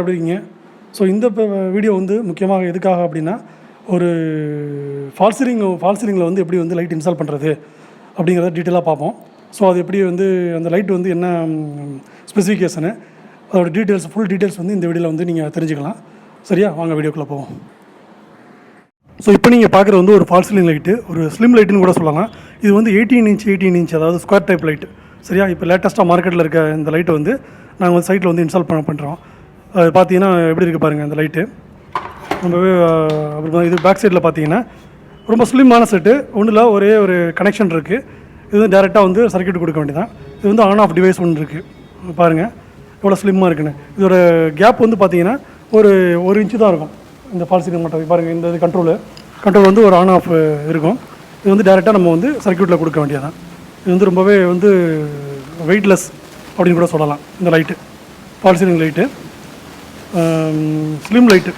எப்படி இருக்கீங்க? ஸோ இந்த வீடியோ வந்து முக்கியமாக எதுக்காக அப்படின்னா, ஒரு ஃபால் சீலிங்கில் வந்து எப்படி வந்து லைட் இன்ஸ்டால் பண்ணுறது அப்படிங்கிறத டீட்டெயிலாக பார்ப்போம். ஸோ அது எப்படி வந்து அந்த லைட் வந்து என்ன ஸ்பெசிஃபிகேஷனு, அதோட டீட்டெயில்ஸ், ஃபுல் டீட்டெயில்ஸ் வந்து இந்த வீடியோவில் வந்து நீங்கள் தெரிஞ்சுக்கலாம். சரியா? வாங்க வீடியோக்குள்ளே போவோம். ஸோ இப்போ நீங்கள் பார்க்குறது வந்து ஒரு ஃபால் சீலிங் லைட்டு, ஒரு ஸ்லிம் லைட்டுன்னு கூட சொல்லலாம். இது வந்து 18 இன்ச் அதாவது ஸ்கொயர் டைப் லைட்டு. சரியா? இப்போ லேட்டஸ்ட்டாக மார்க்கெட்டில் இருக்க இந்த லைட்டை வந்து நாங்கள் வந்து சைட்டில் வந்து இன்ஸ்டால் பண்ணுறோம். அது பார்த்தீங்கன்னா எப்படி இருக்குது பாருங்கள் அந்த லைட்டு. ரொம்பவே அப்புறம் இது பேக் சைடில் பார்த்தீங்கன்னா ரொம்ப ஸ்லிம்மான செட்டு. ஒன்றில் ஒரே ஒரு கனெக்ஷன் இருக்குது. இது வந்து டேரெக்டாக வந்து சர்க்யூட் கொடுக்க வேண்டியதான். இது வந்து ஆன் ஆஃப் டிவைஸ் ஒன்று இருக்குது. பாருங்கள் எவ்வளோ ஸ்லிம்மாக இருக்குன்னு. இதோட கேப் வந்து பார்த்தீங்கன்னா ஒரு இன்ச்சு தான் இருக்கும் இந்த ஃபால் சீலிங் மட்டும். பாருங்கள் இந்த இது கண்ட்ரோல் வந்து ஒரு ஆன் ஆஃப் இருக்கும். இது வந்து டேரெக்டாக நம்ம வந்து சர்க்யூட்டில் கொடுக்க வேண்டியதான். இது வந்து ரொம்பவே வந்து வெயிட்லெஸ் அப்படின்னு கூட சொல்லலாம். இந்த light fall ceiling light, slim light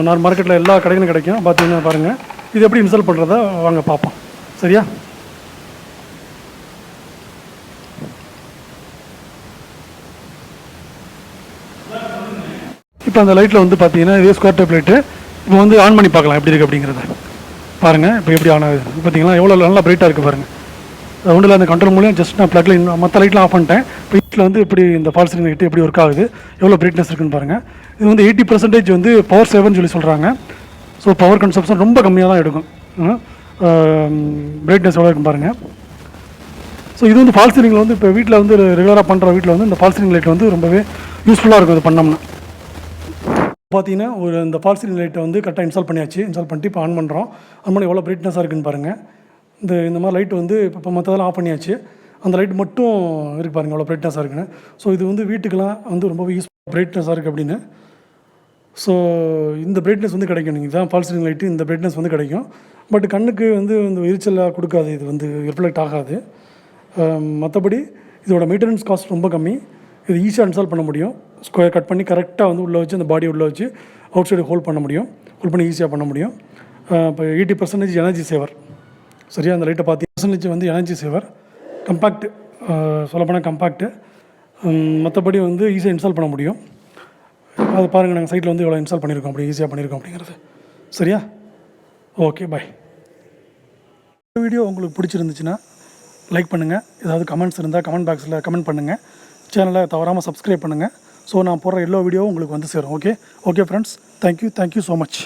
நான் மார்க்கெட்டில் எல்லா கடைகளும் கிடைக்கும். பார்த்தீங்கன்னா பாருங்கள் இது எப்படி இன்ஸ்டால் பண்ணுறத வாங்க பார்ப்போம். சரியா? இப்போ அந்த லைட்டில் வந்து பார்த்தீங்கன்னா இதே ஸ்கொயர் டைப் லைட்டு. இப்போ வந்து ஆன் பண்ணி பார்க்கலாம் எப்படி இருக்குது அப்படிங்கிறத. பாருங்கள் இப்போ எப்படி ஆன் ஆகுது பார்த்தீங்களா? எவ்வளோ நல்லா பிரைட்டாக இருக்குது பாருங்கள். ஒன்றில் அந்த கண்ட்ரோல் மூலியம் ஜஸ்ட் நான் ப்ளக்கில் மற்ற லைட்லாம் ஆஃப் பண்ணிட்டேன். இப்போ வீட்டில் வந்து இப்படி இந்த ஃபால் சீலிங் லைட்டு எப்படி ஒர்க் ஆகுது, எவ்வளோ பிரைட்னஸ் இருக்குன்னு பாருங்கள். இது வந்து 80% வந்து பவர் சேவர்னு சொல்லி சொல்கிறாங்க. ஸோ பவர் கன்சப்ஷன் ரொம்ப கம்மியாக தான் எடுக்கும். பிரைட்னஸ் எவ்வளோ இருக்குன்னு பாருங்கள். ஸோ இது வந்து ஃபால் சீலிங்கில் வந்து இப்போ வீட்டில் வந்து ரெகுலராக பண்ணுற வீட்டில் வந்து இந்த ஃபால் சீலிங் லைட் வந்து ரொம்பவே யூஸ்ஃபுல்லாக இருக்கும் இது பண்ணோம்னா. பார்த்தீங்கன்னா இந்த ஃபால் சீலிங் லைட்டை வந்து கரெக்டாக இன்ஸ்டால் பண்ணிட்டு இப்போ ஆன் பண்ணுறோம். அது மாதிரி எவ்வளோ பிரைட்னஸாக இருக்குன்னு பாருங்கள். இந்த மாதிரி லைட்டு வந்து இப்போ மற்றதெல்லாம் ஆஃப் பண்ணியாச்சு. அந்த லைட் மட்டும் இருக்கு பாருங்கள் எவ்வளோ பிரைட்னஸாக இருக்குன்னு. ஸோ இது வந்து வீட்டுக்கெலாம் வந்து ரொம்பவே பிரைட்னஸாக இருக்குது அப்படின்னு. ஸோ இந்த பிரைட்னஸ் வந்து கிடைக்கும். நீங்கள் தான் ஃபால் சீலிங் லைட்டு இந்த பிரைட்னஸ் வந்து கிடைக்கும். பட் கண்ணுக்கு வந்து இந்த எரிச்சலாக கொடுக்காது. இது வந்து ரிஃப்ளெக்ட் ஆகாது. மற்றபடி இதோட மெயின்டெனன்ஸ் காஸ்ட் ரொம்ப கம்மி. இது ஈஸியாக இன்ஸ்டால் பண்ண முடியும். ஸ்கொயர் கட் பண்ணி கரெக்டாக வந்து உள்ளே வச்சு அந்த பாடி உள்ளே வச்சு அவுட் சைடு ஹோல்ட் பண்ணி ஈஸியாக பண்ண முடியும். இப்போ 80% எனர்ஜி சேவர். சரியா? அந்த லைட்டை 10% வந்து எனர்ஜி சேவர். கம்பேக்ட், சொல்லப்போனால் கம்பேக்ட்டு. மற்றபடி வந்து ஈஸியாக இன்ஸ்டால் பண்ண முடியும். அது பாருங்கள் நாங்கள் சைட்டில் வந்து எவ்வளோ இன்ஸ்டால் பண்ணியிருக்கோம், அப்படி ஈஸியாக பண்ணியிருக்கோம் அப்படிங்கிறது. சரியா? ஓகே, பாய். இந்த வீடியோ உங்களுக்கு பிடிச்சிருந்துச்சுன்னா லைக் பண்ணுங்கள். ஏதாவது கமெண்ட்ஸ் இருந்தால் கமெண்ட் பாக்ஸில் கமெண்ட் பண்ணுங்கள். சேனலை தவறாமல் சப்ஸ்கிரைப் பண்ணுங்கள். ஸோ நான் போடுற எல்லா வீடியோவும் உங்களுக்கு வந்து சேரும். Okay friends, thank you so much.